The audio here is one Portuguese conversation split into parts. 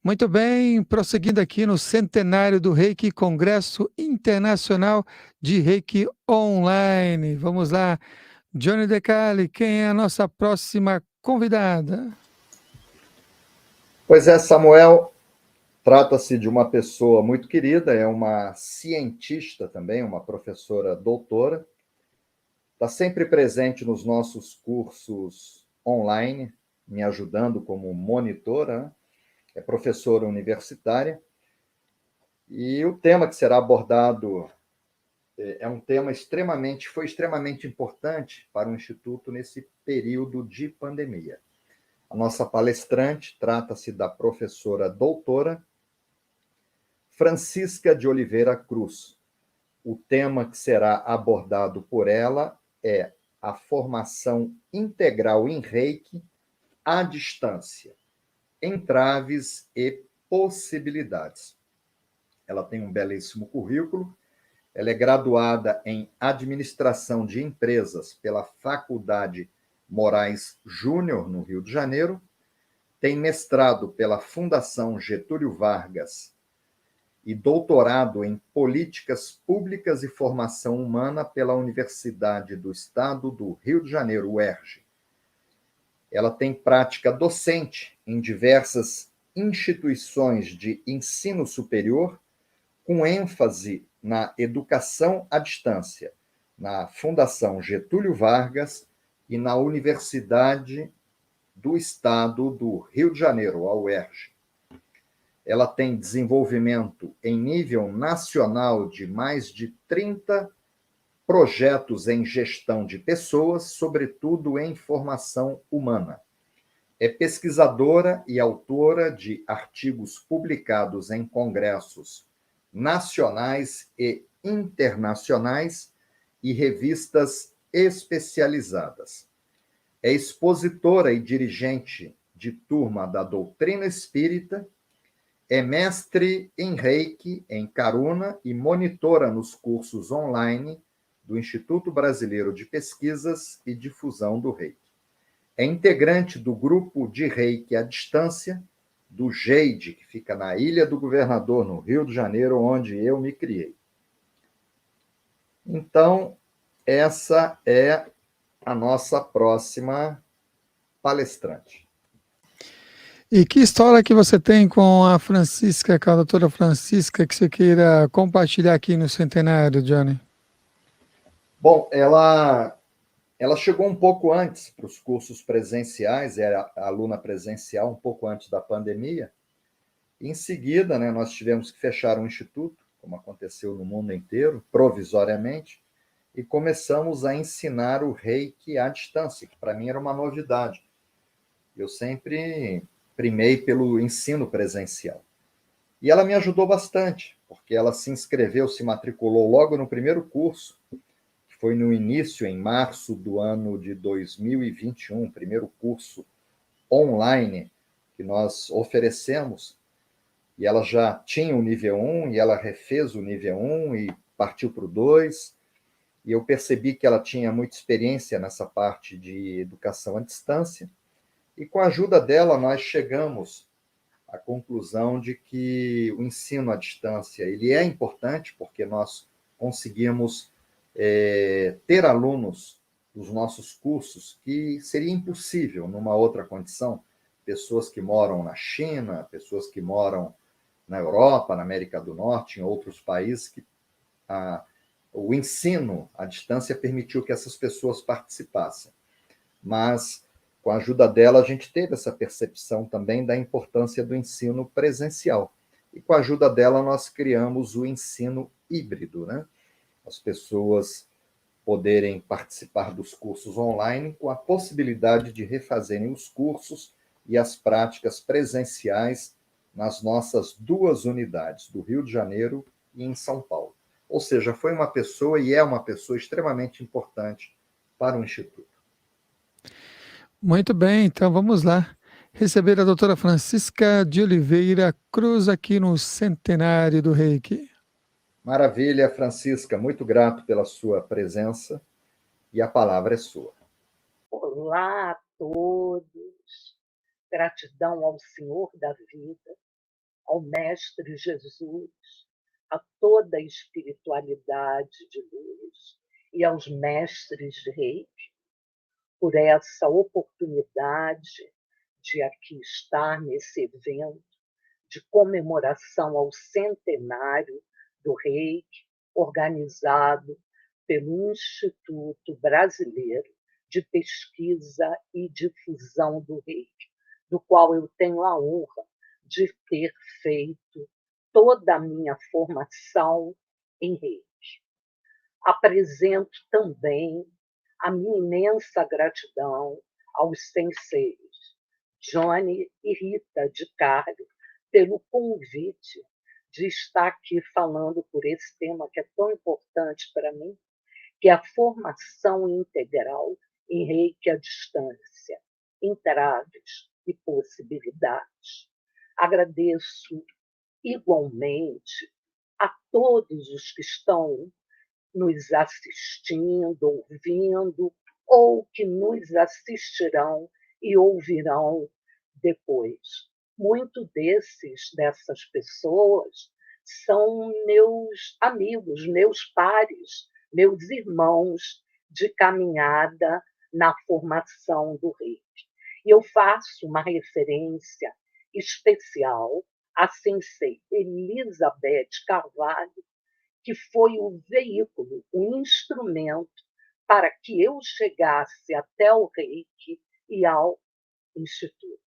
Muito bem, prosseguindo aqui no centenário do Reiki, Congresso Internacional de Reiki Online. Vamos lá, Johnny Decali, quem é a nossa próxima convidada? Pois é, Samuel, trata-se de uma pessoa muito querida, é uma cientista também, uma professora doutora, está sempre presente nos nossos cursos online, me ajudando como monitora, né? É professora universitária, e o tema que será abordado é um tema foi extremamente importante para o Instituto nesse período de pandemia. A nossa palestrante trata-se da professora doutora Francisca de Oliveira Cruz. O tema que será abordado por ela é a formação integral em Reiki à distância, entraves e possibilidades. Ela tem um belíssimo currículo. Ela é graduada em Administração de Empresas pela Faculdade Moraes Júnior, no Rio de Janeiro. Tem mestrado pela Fundação Getúlio Vargas e doutorado em Políticas Públicas e Formação Humana pela Universidade do Estado do Rio de Janeiro, UERJ. Ela tem prática docente em diversas instituições de ensino superior, com ênfase na educação à distância, na Fundação Getúlio Vargas e na Universidade do Estado do Rio de Janeiro, a UERJ. Ela tem desenvolvimento em nível nacional de mais de 30 projetos em gestão de pessoas, sobretudo em formação humana. É pesquisadora e autora de artigos publicados em congressos nacionais e internacionais e revistas especializadas. É expositora e dirigente de turma da doutrina espírita. É mestre em Reiki, em Karuna, e monitora nos cursos online do Instituto Brasileiro de Pesquisas e Difusão do Reiki. É integrante do grupo de Reiki à distância do Jeide, que fica na Ilha do Governador, no Rio de Janeiro, onde eu me criei. Então, essa é a nossa próxima palestrante. E que história que você tem com a Francisca, com a doutora Francisca, que você queira compartilhar aqui no centenário, Johnny? Bom, ela chegou um pouco antes para os cursos presenciais, era aluna presencial, um pouco antes da pandemia. Em seguida, né, nós tivemos que fechar o instituto, como aconteceu no mundo inteiro, provisoriamente, e começamos a ensinar o Reiki à distância, que para mim era uma novidade. Eu sempre primei pelo ensino presencial. E ela me ajudou bastante, porque ela se inscreveu, se matriculou logo no primeiro curso, que foi no início, em março do ano de 2021, primeiro curso online que nós oferecemos. E ela já tinha o nível 1, e ela refez o nível 1 e partiu para o 2. E eu percebi que ela tinha muita experiência nessa parte de educação à distância. E com a ajuda dela, nós chegamos à conclusão de que o ensino à distância ele é importante, porque nós conseguimos ter alunos dos nossos cursos que seria impossível numa outra condição. Pessoas que moram na China, pessoas que moram na Europa, na América do Norte, em outros países, que o ensino à distância permitiu que essas pessoas participassem. Mas, com a ajuda dela, a gente teve essa percepção também da importância do ensino presencial. E com a ajuda dela, nós criamos o ensino híbrido, né? As pessoas poderem participar dos cursos online com a possibilidade de refazerem os cursos e as práticas presenciais nas nossas duas unidades, do Rio de Janeiro e em São Paulo. Ou seja, foi uma pessoa e é uma pessoa extremamente importante para o Instituto. Muito bem, então vamos lá. Receber a doutora Francisca de Oliveira Cruz aqui no centenário do Reiki. Maravilha, Francisca, muito grato pela sua presença e a palavra é sua. Olá a todos, gratidão ao Senhor da vida ao Mestre Jesus, a toda a espiritualidade de luz e aos mestres de Reiki, por essa oportunidade de aqui estar nesse evento de comemoração ao centenário do Reiki, organizado pelo Instituto Brasileiro de Pesquisa e Difusão do Reiki, do qual eu tenho a honra de ter feito toda a minha formação em Reiki. Apresento também a minha imensa gratidão aos senseis, Johnny e Rita de Carli, pelo convite de estar aqui falando por esse tema que é tão importante para mim, que é a formação integral em Reiki à distância, entraves e possibilidades. Agradeço igualmente a todos os que estão nos assistindo, ouvindo, ou que nos assistirão e ouvirão depois. Muito dessas pessoas são meus amigos, meus pares, meus irmãos de caminhada na formação do Reiki. E eu faço uma referência especial à sensei Elizabeth Carvalho, que foi o veículo, o instrumento para que eu chegasse até o Reiki e ao Instituto.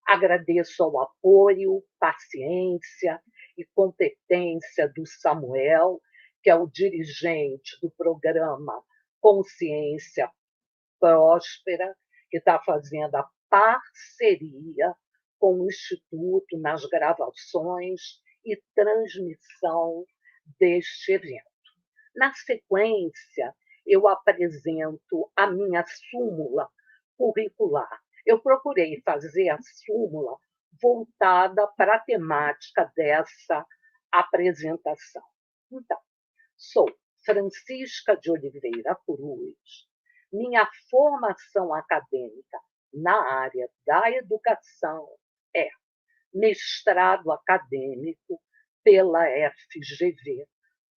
Agradeço ao apoio, paciência e competência do Samuel, que é o dirigente do programa Consciência Próspera, que está fazendo a parceria com o Instituto nas gravações e transmissão deste evento. Na sequência, eu apresento a minha súmula curricular. Eu procurei fazer a súmula voltada para a temática dessa apresentação. Então, sou Francisca de Oliveira Cruz. Minha formação acadêmica na área da educação é mestrado acadêmico pela FGV,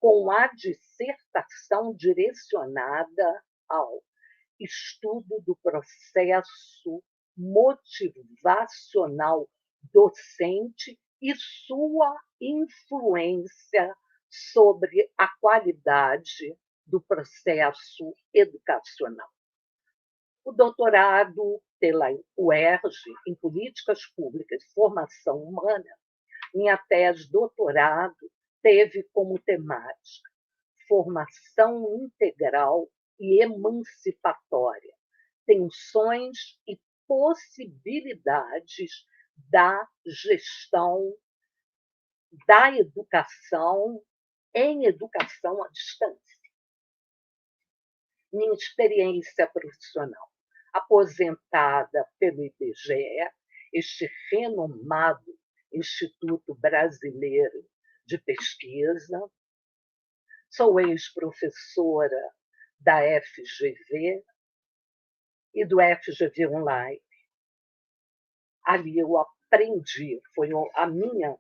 com a dissertação direcionada ao estudo do processo motivacional docente e sua influência sobre a qualidade do processo educacional. O doutorado pela UERJ em Políticas Públicas e Formação Humana, minha tese de doutorado teve como temática formação integral e emancipatória, tensões e possibilidades da gestão da educação em educação à distância. Minha experiência profissional, aposentada pelo IBGE, este renomado Instituto Brasileiro de Pesquisa, sou ex-professora da FGV e do FGV Online. Ali eu aprendi, foi a minha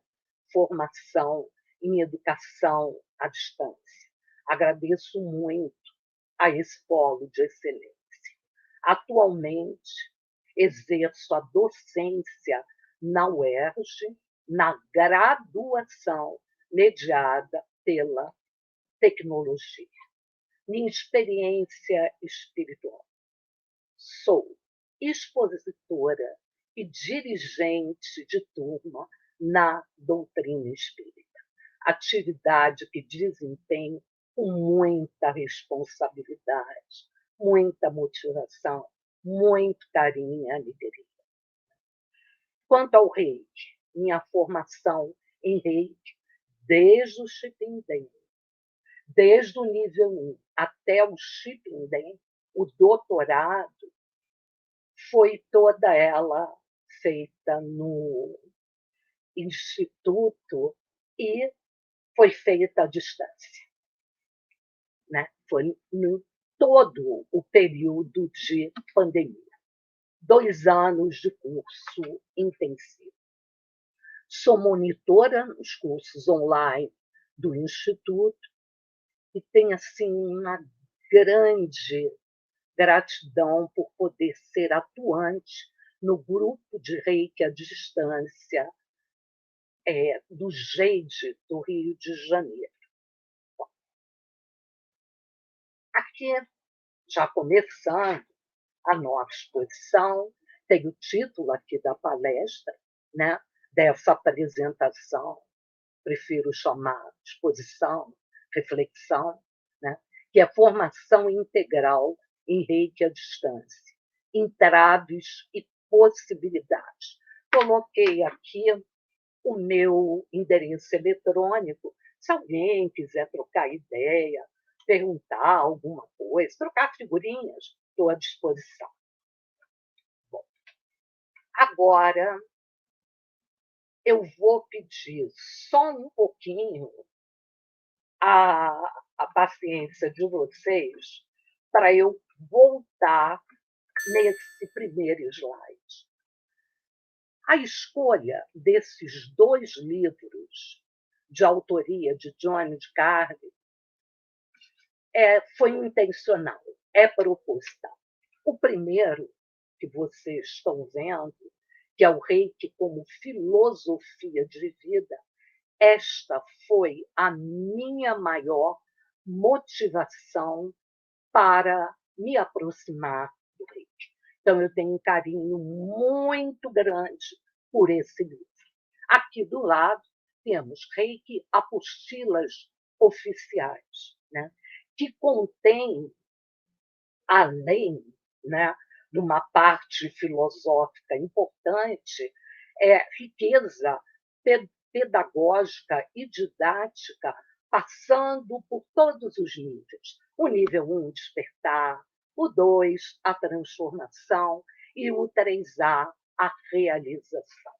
formação em educação à distância. Agradeço muito a esse polo de excelência. Atualmente, exerço a docência na UERJ, na graduação mediada pela tecnologia. Minha experiência espiritual. Sou expositora e dirigente de turma na doutrina espírita. Atividade que desempenho com muita responsabilidade, muita motivação, muito carinho e alegria. Quanto ao Reiki, minha formação em Reiki, desde o Shipinden, desde o nível 1 até o Shipinden, o doutorado, foi toda ela feita no Instituto e foi feita à distância. Né? Foi no todo o período de pandemia. 2 anos de curso intensivo. Sou monitora nos cursos online do Instituto e tenho assim uma grande gratidão por poder ser atuante no grupo de Reiki à distância do GEIDE do Rio de Janeiro. Aqui, já começando a nova exposição, tem o título aqui da palestra, né, dessa apresentação, prefiro chamar de exposição, reflexão, né, que é formação integral em Reiki à distância, entraves e possibilidades. Coloquei aqui o meu endereço eletrônico, se alguém quiser trocar ideia, perguntar alguma coisa, trocar figurinhas, estou à disposição. Bom, agora eu vou pedir só um pouquinho a paciência de vocês para eu voltar nesse primeiro slide. A escolha desses 2 livros de autoria de Johnny de Carli foi intencional, é proposital. O primeiro que vocês estão vendo, que é o Reiki como filosofia de vida, esta foi a minha maior motivação para me aproximar do Reiki. Então, eu tenho um carinho muito grande por esse livro. Aqui do lado, temos Reiki Apostilas Oficiais, né, que contém, além, né, de uma parte filosófica importante, riqueza pedagógica e didática, passando por todos os níveis. O nível 1, despertar, o 2, a transformação, e o 3A, a realização.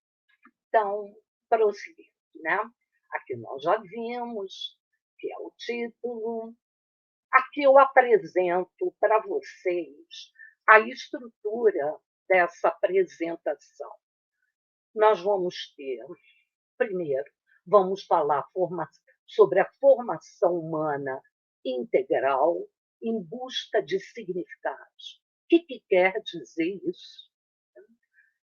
Então, prosseguindo, né? Aqui nós já vimos, que é o título. Aqui eu apresento para vocês a estrutura dessa apresentação. Nós vamos ter, primeiro, vamos falar sobre a formação humana integral em busca de significados. O que quer dizer isso?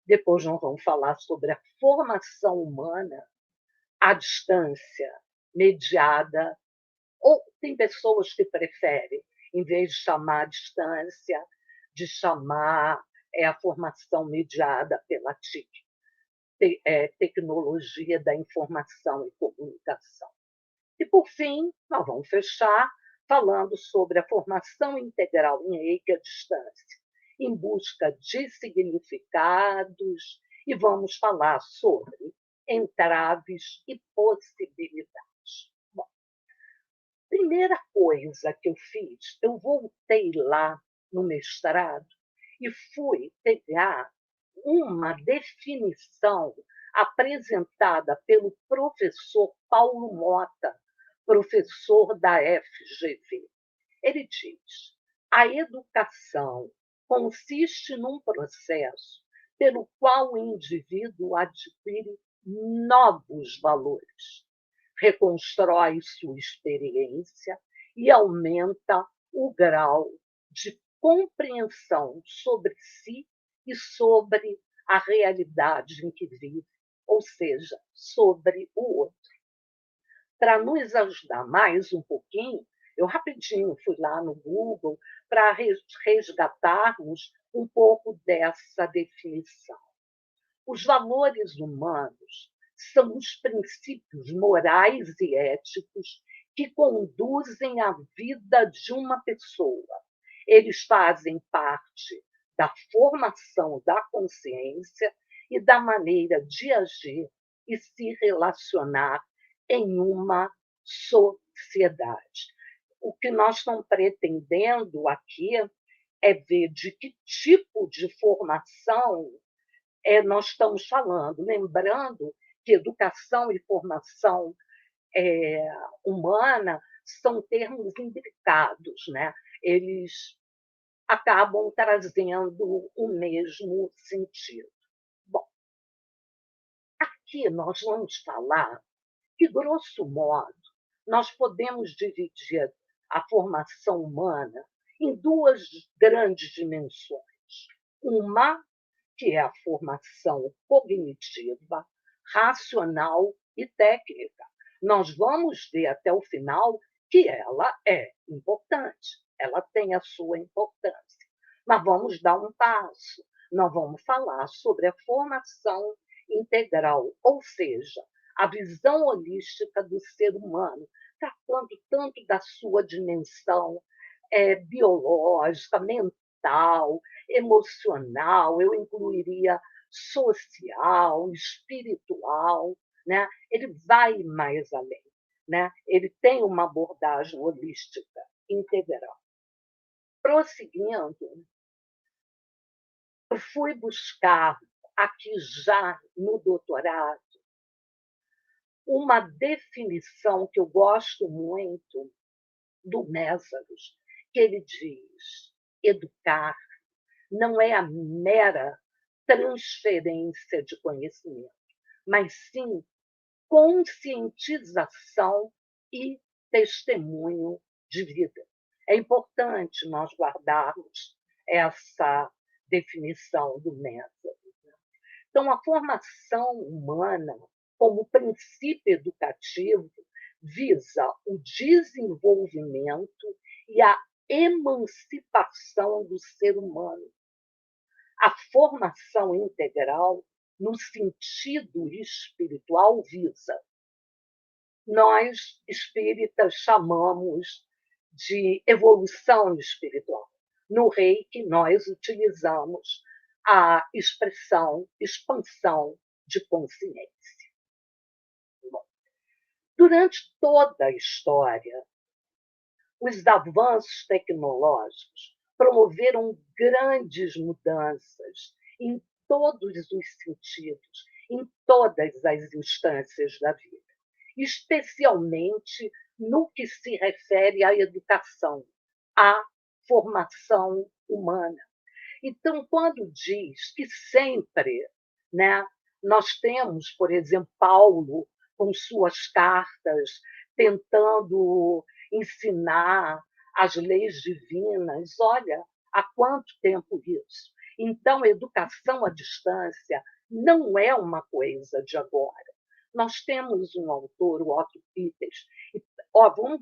Depois nós vamos falar sobre a formação humana à distância, mediada, ou tem pessoas que preferem, em vez de chamar a distância, de chamar a formação mediada pela TIC, tecnologia da informação e comunicação. E, por fim, nós vamos fechar falando sobre a formação integral em Reiki à distância, em busca de significados, e vamos falar sobre entraves e possibilidades. Bom, primeira coisa que eu fiz, eu voltei lá no mestrado e fui pegar uma definição apresentada pelo professor Paulo Mota, professor da FGV. Ele diz: a educação consiste num processo pelo qual o indivíduo adquire novos valores, reconstrói sua experiência e aumenta o grau de compreensão sobre si e sobre a realidade em que vive, ou seja, sobre o outro. Para nos ajudar mais um pouquinho, eu rapidinho fui lá no Google para resgatarmos um pouco dessa definição. Os valores humanos são os princípios morais e éticos que conduzem a vida de uma pessoa. Eles fazem parte da formação da consciência e da maneira de agir e se relacionar em uma sociedade. O que nós estamos pretendendo aqui é ver de que tipo de formação nós estamos falando. Lembrando que educação e formação humana são termos imbricados, né? Eles acabam trazendo o mesmo sentido. Bom, aqui nós vamos falar que, grosso modo, nós podemos dividir a formação humana em duas grandes dimensões. Uma, que é a formação cognitiva, racional e técnica. Nós vamos ver até o final que ela é importante, ela tem a sua importância. Mas vamos dar um passo. Nós vamos falar sobre a formação integral, ou seja, a visão holística do ser humano, tratando tanto da sua dimensão biológica, mental, emocional, eu incluiria social, espiritual, né? Ele vai mais além, né? Ele tem uma abordagem holística integral. Prosseguindo, eu fui buscar aqui já no doutorado uma definição que eu gosto muito do Mésaros, que ele diz: educar não é a mera transferência de conhecimento, mas sim conscientização e testemunho de vida. É importante nós guardarmos essa definição do Mésaros. Então, a formação humana, como princípio educativo, visa o desenvolvimento e a emancipação do ser humano. A formação integral, no sentido espiritual, visa. Nós, espíritas, chamamos de evolução espiritual. No Reiki, nós utilizamos a expressão expansão de consciência. Bom, durante toda a história, os avanços tecnológicos promoveram grandes mudanças em todos os sentidos, em todas as instâncias da vida, especialmente no que se refere à educação, à formação humana. Então, quando diz que sempre, né, nós temos, por exemplo, Paulo, com suas cartas, tentando ensinar as leis divinas, olha, há quanto tempo isso? Então, educação à distância não é uma coisa de agora. Nós temos um autor, o Otto Peters, e vamos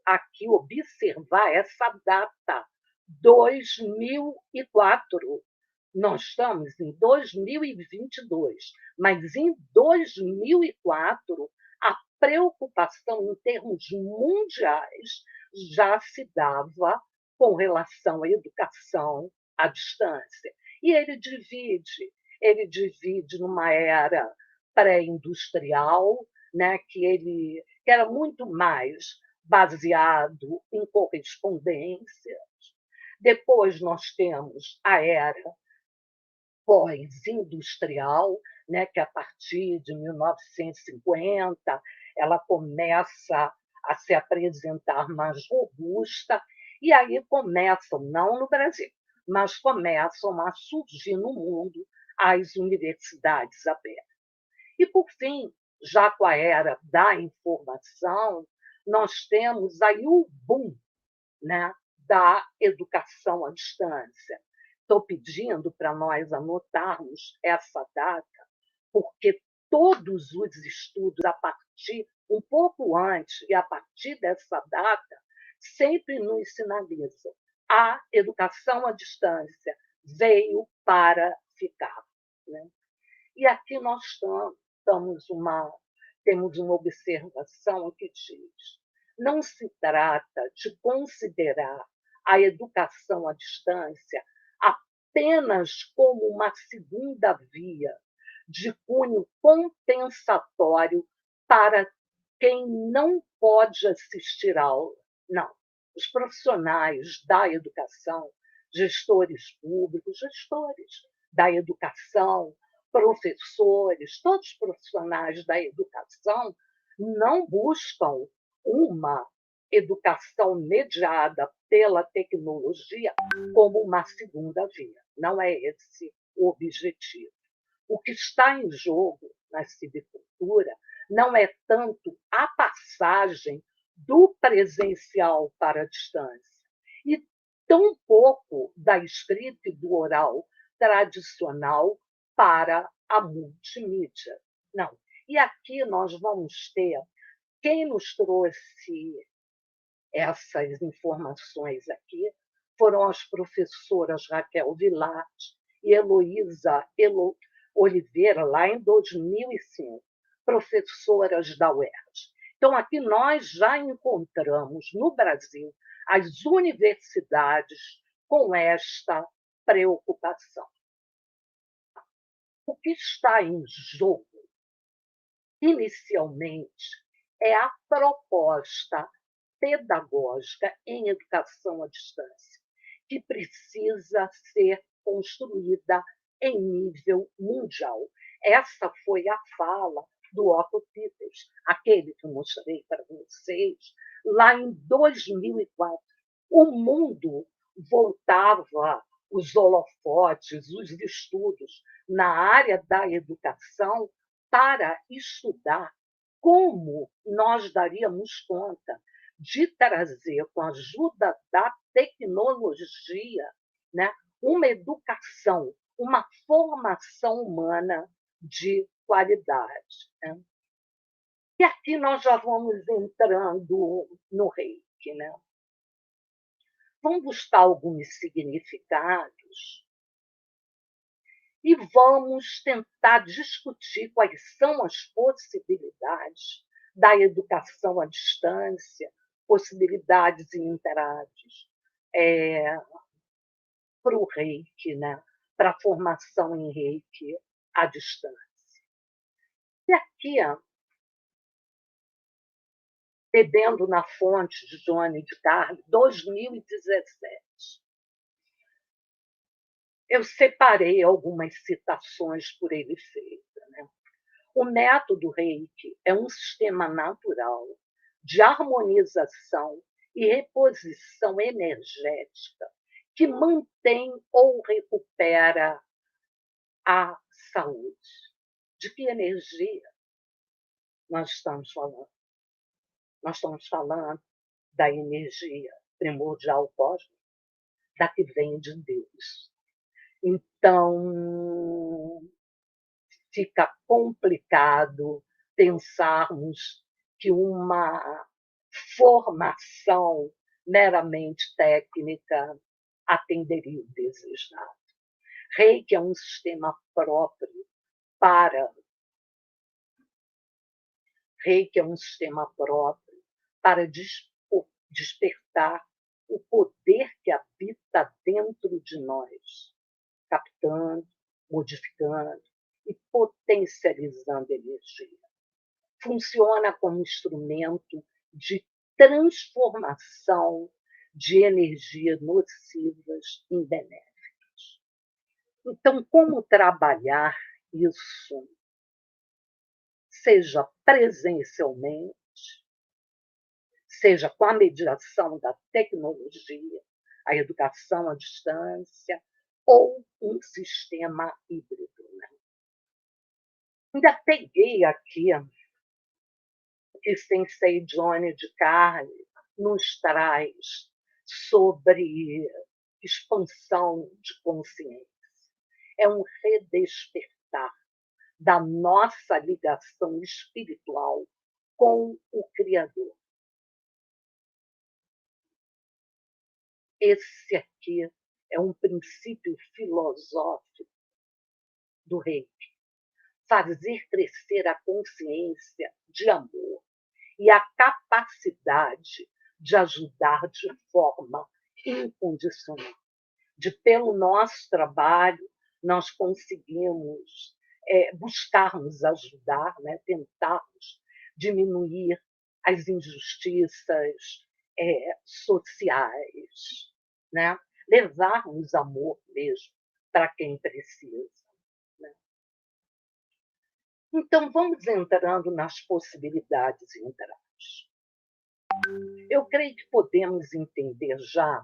aqui observar essa data, 2004. Nós estamos em 2022, mas em 2004 a preocupação em termos mundiais já se dava com relação à educação à distância. E ele divide numa era pré-industrial, né, que era muito mais baseado em correspondência. Depois nós temos a era pós-industrial, né, que a partir de 1950 ela começa a se apresentar mais robusta, e aí começam, não no Brasil, mas começam a surgir no mundo as universidades abertas. E, por fim, já com a era da informação, nós temos aí o boom, né, da educação à distância. Estou pedindo para nós anotarmos essa data, porque todos os estudos a partir, um pouco antes e a partir dessa data, sempre nos sinalizam: a educação à distância veio para ficar, né? E aqui nós temos uma observação que diz: não se trata de considerar a educação à distância apenas como uma segunda via de cunho compensatório para quem não pode assistir à aula. Não. Os profissionais da educação, gestores públicos, gestores da educação, professores, todos os profissionais da educação não buscam uma educação mediada pela tecnologia como uma segunda via. Não é esse o objetivo. O que está em jogo na civicultura não é tanto a passagem do presencial para a distância, e tampouco da escrita e do oral tradicional para a multimídia. Não. E aqui nós vamos ter quem nos trouxe essas informações aqui foram as professoras Raquel Vilarte e Heloísa Oliveira, lá em 2005, professoras da UERJ. Então, aqui nós já encontramos no Brasil as universidades com esta preocupação. O que está em jogo, inicialmente, é a proposta pedagógica em educação à distância, que precisa ser construída em nível mundial. Essa foi a fala do Otto Peters, aquele que eu mostrei para vocês, lá em 2004. O mundo voltava os holofotes, os estudos na área da educação para estudar como nós daríamos conta de trazer, com a ajuda da tecnologia, né, uma educação, uma formação humana de qualidade. Né? E aqui nós já vamos entrando no Reiki. Né? Vamos buscar alguns significados e vamos tentar discutir quais são as possibilidades da educação à distância, possibilidades ininteráveis para o Reiki, né? Para a formação em Reiki à distância. E aqui, bebendo na fonte de Johnny de Carli, 2017, eu separei algumas citações por ele feitas. Né? O método Reiki é um sistema natural de harmonização e reposição energética que mantém ou recupera a saúde. De que energia nós estamos falando? Nós estamos falando da energia primordial cósmica, da que vem de Deus. Então, fica complicado pensarmos que uma formação meramente técnica atenderia o desejado. Reiki é um sistema próprio para despertar o poder que habita dentro de nós, captando, modificando e potencializando energia. Funciona como instrumento de transformação de energias nocivas em benéficas. Então, como trabalhar isso, seja presencialmente, seja com a mediação da tecnologia, a educação à distância, ou um sistema híbrido. Né? Ainda peguei aqui que Sensei Johnny de Carli nos traz sobre expansão de consciência. É um redespertar da nossa ligação espiritual com o Criador. Esse aqui é um princípio filosófico do Reiki. Fazer crescer a consciência de amor e a capacidade de ajudar de forma incondicional. De pelo nosso trabalho, nós conseguimos buscarmos ajudar, né? Tentarmos diminuir as injustiças sociais, né? Levarmos amor mesmo para quem precisa. Né? Então, vamos entrando nas possibilidades interais. Eu creio que podemos entender já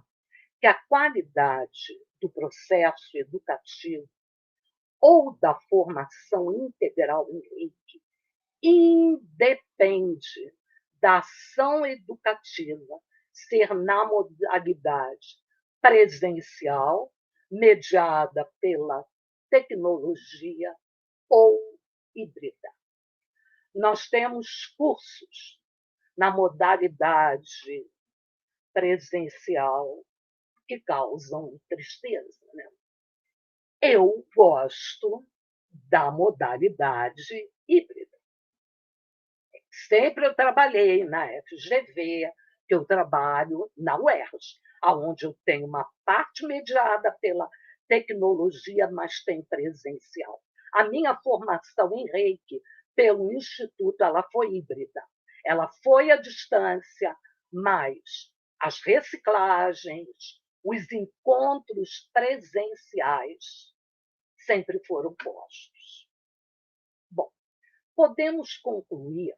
que a qualidade do processo educativo ou da formação integral em Reiki independe da ação educativa ser na modalidade presencial, mediada pela tecnologia ou híbrida. Nós temos cursos na modalidade presencial que causam tristeza, né? Eu gosto da modalidade híbrida. Sempre eu trabalhei na FGV, que eu trabalho na UERJ, onde eu tenho uma parte mediada pela tecnologia, mas tem presencial. A minha formação em Reiki pelo Instituto ela foi híbrida. Ela foi à distância, mas as reciclagens, os encontros presenciais sempre foram postos. Bom, podemos concluir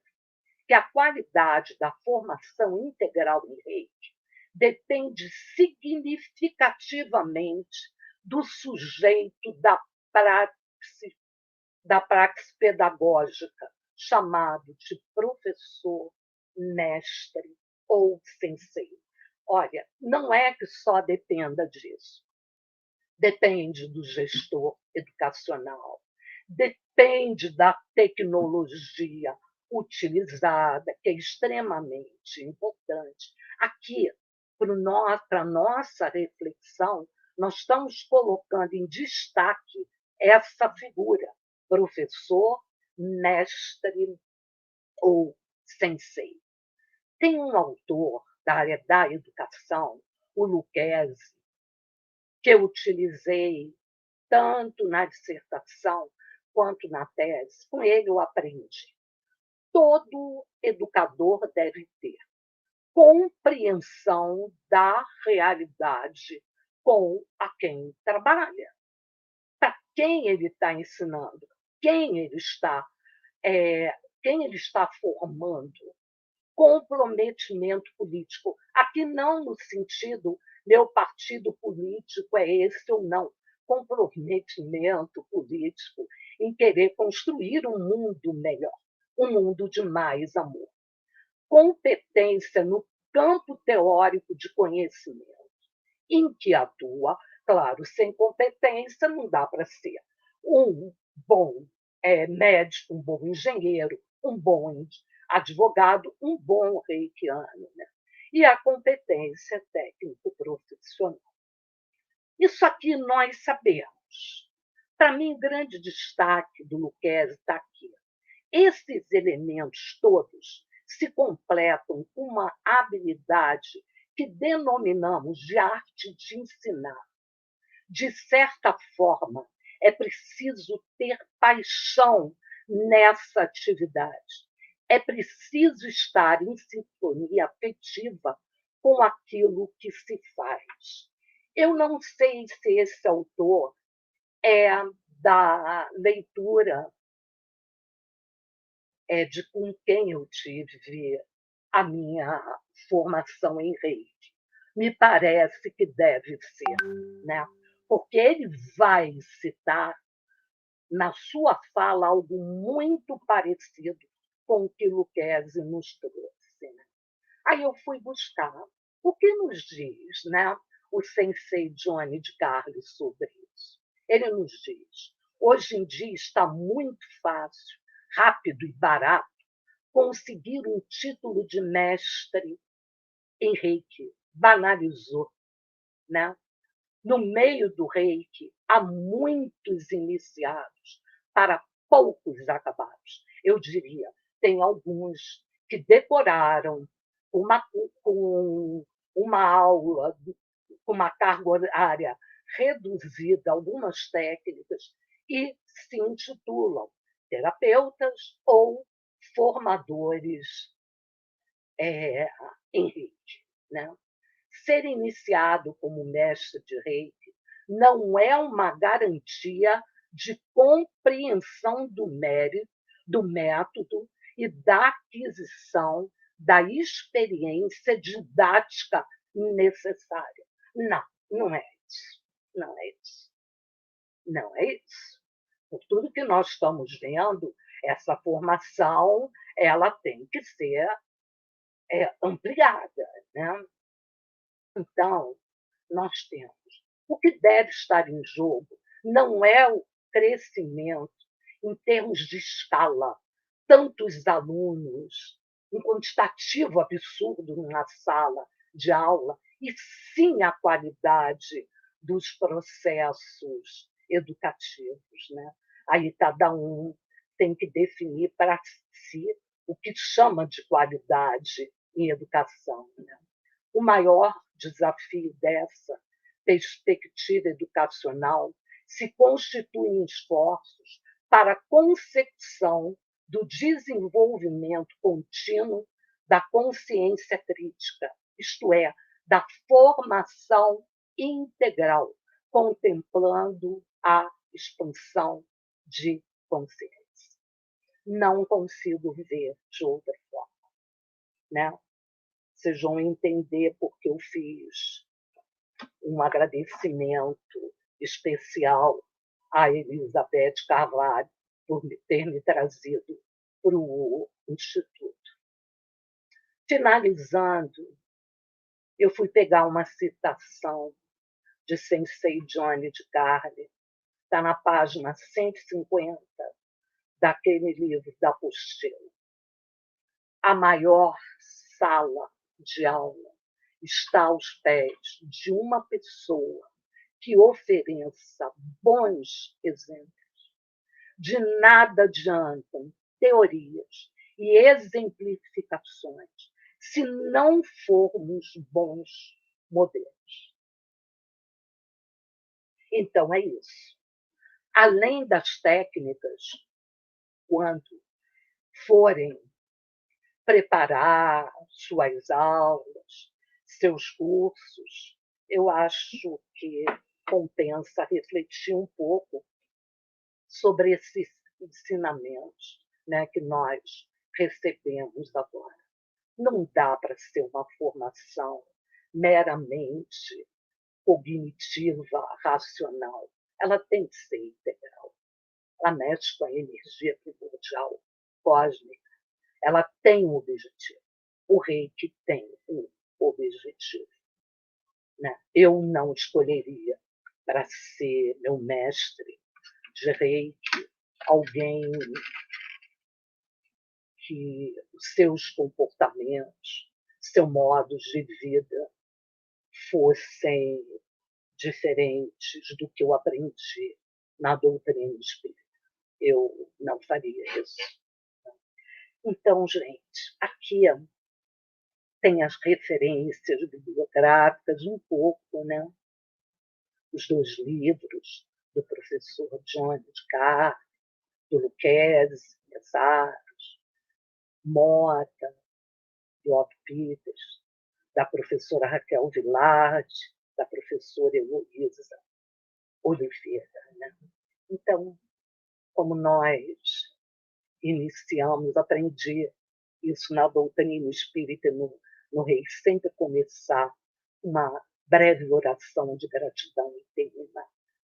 que a qualidade da formação integral em Reiki depende significativamente do sujeito da praxe pedagógica, chamado de professor, mestre ou sensei. Olha, não é que só dependa disso. Depende do gestor educacional, depende da tecnologia utilizada, que é extremamente importante. Aqui, para a nossa reflexão, nós estamos colocando em destaque essa figura, professor, mestre ou sensei. Tem um autor da área da educação, o Lucchesi, que eu utilizei tanto na dissertação quanto na tese. Com ele eu aprendi. Todo educador deve ter compreensão da realidade com a quem trabalha, para quem ele está ensinando, quem ele está formando. Comprometimento político. Aqui não no sentido meu partido político é esse ou não. Comprometimento político em querer construir um mundo melhor, um mundo de mais amor. Competência no campo teórico de conhecimento, em que atua, claro, sem competência não dá para ser um bom médico, um bom engenheiro, um bom advogado, um bom reikiano, né? E a competência técnico-profissional. Isso aqui nós sabemos. Para mim, grande destaque do Lucchesi está aqui. Esses elementos todos se completam com uma habilidade que denominamos de arte de ensinar. De certa forma, é preciso ter paixão nessa atividade. É preciso estar em sintonia afetiva com aquilo que se faz. Eu não sei se esse autor é da leitura de com quem eu tive a minha formação em Reiki. Me parece que deve ser, né? Porque ele vai citar na sua fala algo muito parecido com o que Lucchesi nos trouxe. Né? Aí eu fui buscar o que nos diz, né, o sensei Johnny de Carlos sobre isso. Ele nos diz, hoje em dia está muito fácil, rápido e barato conseguir um título de mestre em Reiki. Banalizou, né? No meio do Reiki, há muitos iniciados para poucos acabados. Eu diria, tem alguns que decoraram com uma aula, com uma carga horária reduzida, algumas técnicas, e se intitulam terapeutas ou formadores em Reiki. Né? Ser iniciado como mestre de Reiki não é uma garantia de compreensão do mérito, do método e da aquisição da experiência didática necessária. Não, não é isso. Não é isso. Não é isso. por tudo que nós estamos vendo, essa formação ela tem que ser ampliada, né? Então, nós temos o que deve estar em jogo não é o crescimento em termos de escala, tantos alunos, um quantitativo absurdo numa sala de aula, e sim a qualidade dos processos educativos, né? Aí cada um tem que definir para si o que chama de qualidade em educação, né? O maior desafio dessa perspectiva educacional se constitui em esforços para a concepção do desenvolvimento contínuo da consciência crítica, isto é, da formação integral, contemplando a expansão de consciência. Não consigo ver de outra forma, né? Vocês vão entender porque eu fiz um agradecimento especial à Elizabeth Carvalho por ter me trazido para o Instituto. Finalizando, eu fui pegar uma citação de Sensei Johnny de Carli, está na página 150 daquele livro da apostila. A maior sala de aula está aos pés de uma pessoa que ofereça bons exemplos. De nada adiantam teorias e exemplificações se não formos bons modelos. Então, é isso. Além das técnicas, quando forem preparar suas aulas, seus cursos, eu acho que compensa refletir um pouco sobre esses ensinamentos, né, que nós recebemos agora. Não dá para ser uma formação meramente cognitiva, racional. Ela tem que ser integral. Ela mexe com a energia primordial, cósmica. Ela tem um objetivo. O Reiki tem um objetivo, né? Eu não escolheria para ser meu mestre de Reiki alguém que os seus comportamentos, seu modo de vida fossem diferentes do que eu aprendi na doutrina espírita. Eu não faria isso. Então, gente, aqui tem as referências bibliográficas, um pouco, né? Os 2 livros do professor Johnny de Carli, do Lucchesi, Messaros, Mota, do Otto Peters, da professora Raquel Vilardi, da professora Heloísa Oliveira, né? Então, como nós iniciamos, aprendi isso na doutrina espírita, no Reiki, sempre começar uma breve oração de gratidão e terminar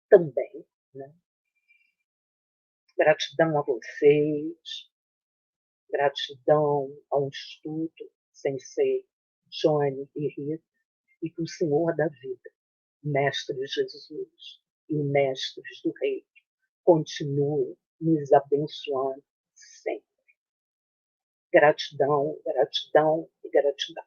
também, né? Gratidão a vocês, gratidão ao Instituto Sensei Johnny e Rita, e que o Senhor da vida, Mestre Jesus e Mestres do Reiki, continue nos abençoando sempre. Gratidão, gratidão e gratidão.